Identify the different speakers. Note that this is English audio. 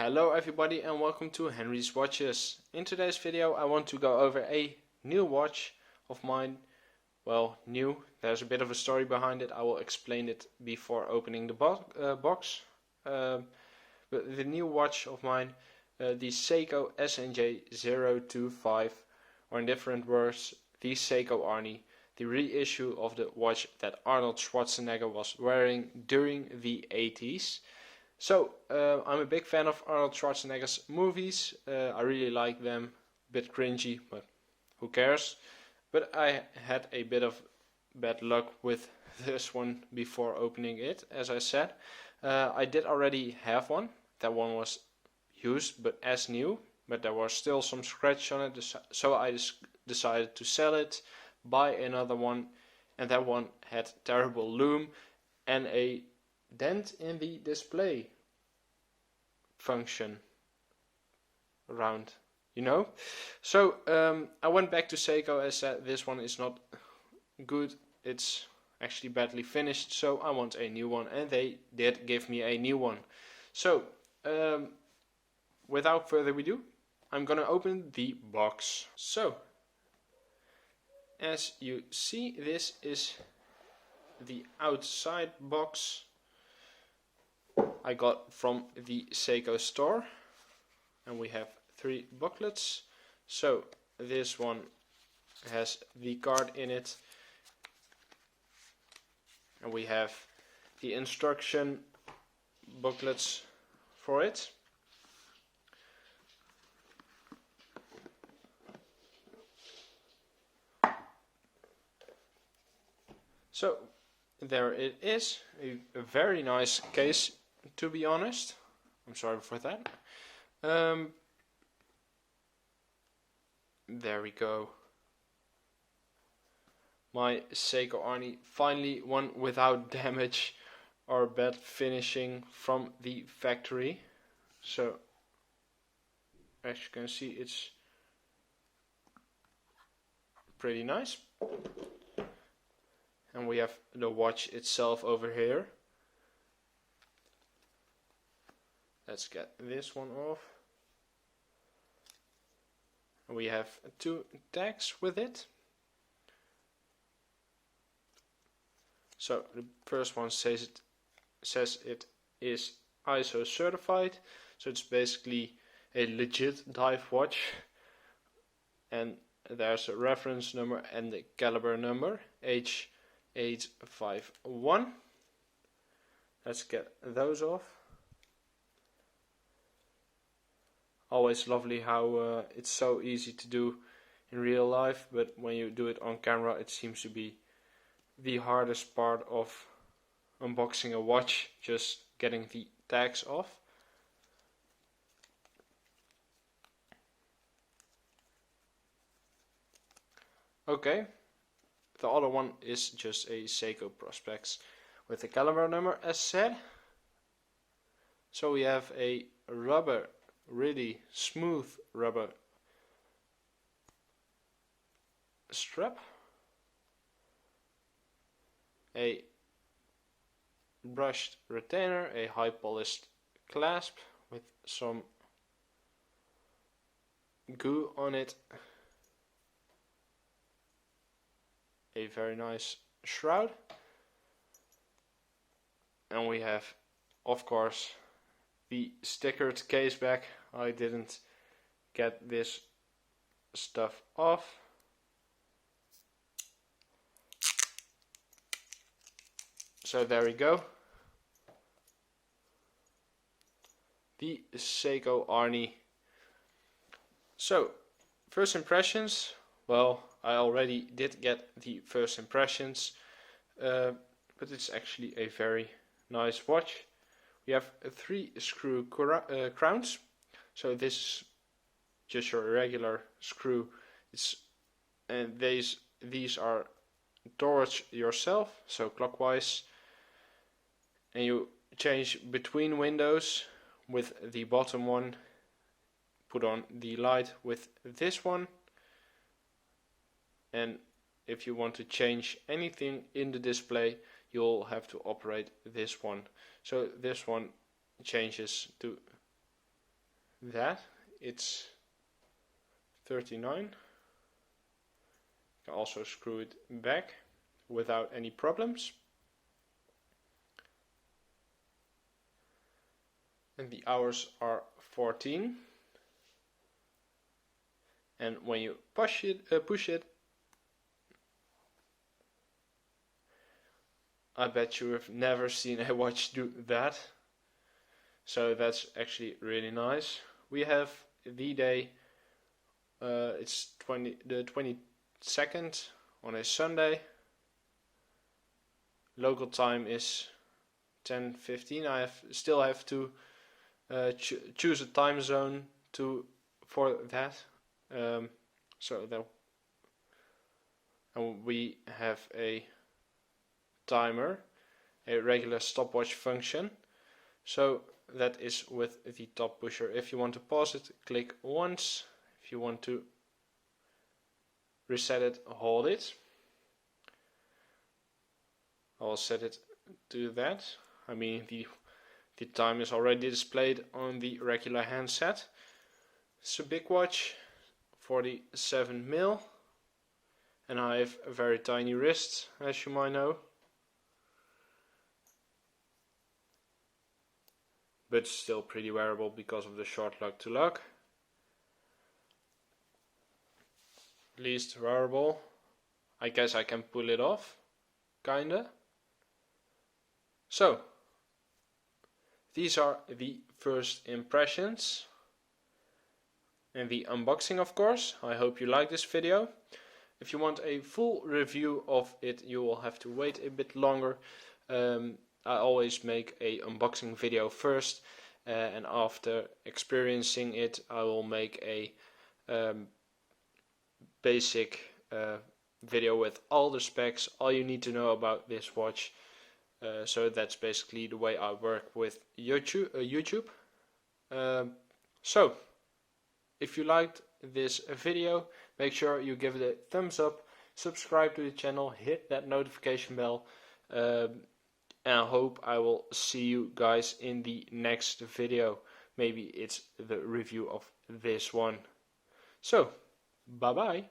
Speaker 1: Hello everybody and welcome to Henry's Watches. In today's video I want to go over a new watch of mine. Well, new, there's a bit of a story behind it. I will explain it before opening the box. But the new watch of mine, the Seiko SNJ025, or in different words, the Seiko Arnie, the reissue of the watch that Arnold Schwarzenegger was wearing during the 80s. So, I'm a big fan of Arnold Schwarzenegger's movies. I really like them. A bit cringy, but who cares? But I had a bit of bad luck with this one before opening it, as I said. I did already have one. That one was used, but as new. But there was still some scratch on it, so I decided to sell it, buy another one, and that one had terrible lume and a dent in the display function around, you know. So I went back to Seiko and said this one is not good, it's actually badly finished, so I want a new one, and they did give me a new one. So without further ado, I'm gonna open the box. So as you see, this is the outside box I got from the Seiko store, and we have 3 booklets. So this one has the card in it, and we have the instruction booklets for it. So there it is, a very nice case, to be honest. I'm sorry for that. There we go. My Seiko Arnie, finally one without damage or bad finishing from the factory. So as you can see, it's pretty nice. And we have the watch itself over here. Let's get this one off. We have 2 tags with it. So the first one says it is ISO certified. So it's basically a legit dive watch. And there's a reference number and the caliber number, H851. Let's get those off. Always lovely how it's so easy to do in real life, but when you do it on camera it seems to be the hardest part of unboxing a watch, just getting the tags off. Okay, the other one is just a Seiko Prospects with the caliber number as said. So we have a rubber, really smooth rubber strap, a brushed retainer, a high polished clasp with some goo on it, a very nice shroud, and we have, of course, the stickered case back. I didn't get this stuff off. So there we go. The Seiko Arnie. So, first impressions. Well, I already did get the first impressions, but it's actually a very nice watch. We have 3 screw crowns, so this is just your regular screw. And these are towards yourself, so clockwise, and you change between windows with the bottom one. Put on the light with this one, and if you want to change anything in the display, you'll have to operate this one. So this one changes to that, it's 39. You can also screw it back without any problems. And the hours are 14. And when you push it, I bet you have never seen a watch do that. So that's actually really nice. We have the day, it's the 22nd on a Sunday. Local time is 10:15. I still have to choose a time zone for that. So that, and we have a timer, a regular stopwatch function. So that is with the top pusher. If you want to pause it, click once. If you want to reset it, hold it. I'll set it to that. I mean, the time is already displayed on the regular handset. It's a big watch, 47mm, and I have a very tiny wrist, as you might know. But still pretty wearable because of the short lug to lug. Least wearable. I guess I can pull it off, kinda. So, these are the first impressions and the unboxing, of course. I hope you like this video. If you want a full review of it, you will have to wait a bit longer. I always make a unboxing video first, and after experiencing it, I will make a basic video with all the specs, all you need to know about this watch. So that's basically the way I work with YouTube. So, if you liked this video, make sure you give it a thumbs up, subscribe to the channel, hit that notification bell, and I hope I will see you guys in the next video. Maybe it's the review of this one. So, bye bye.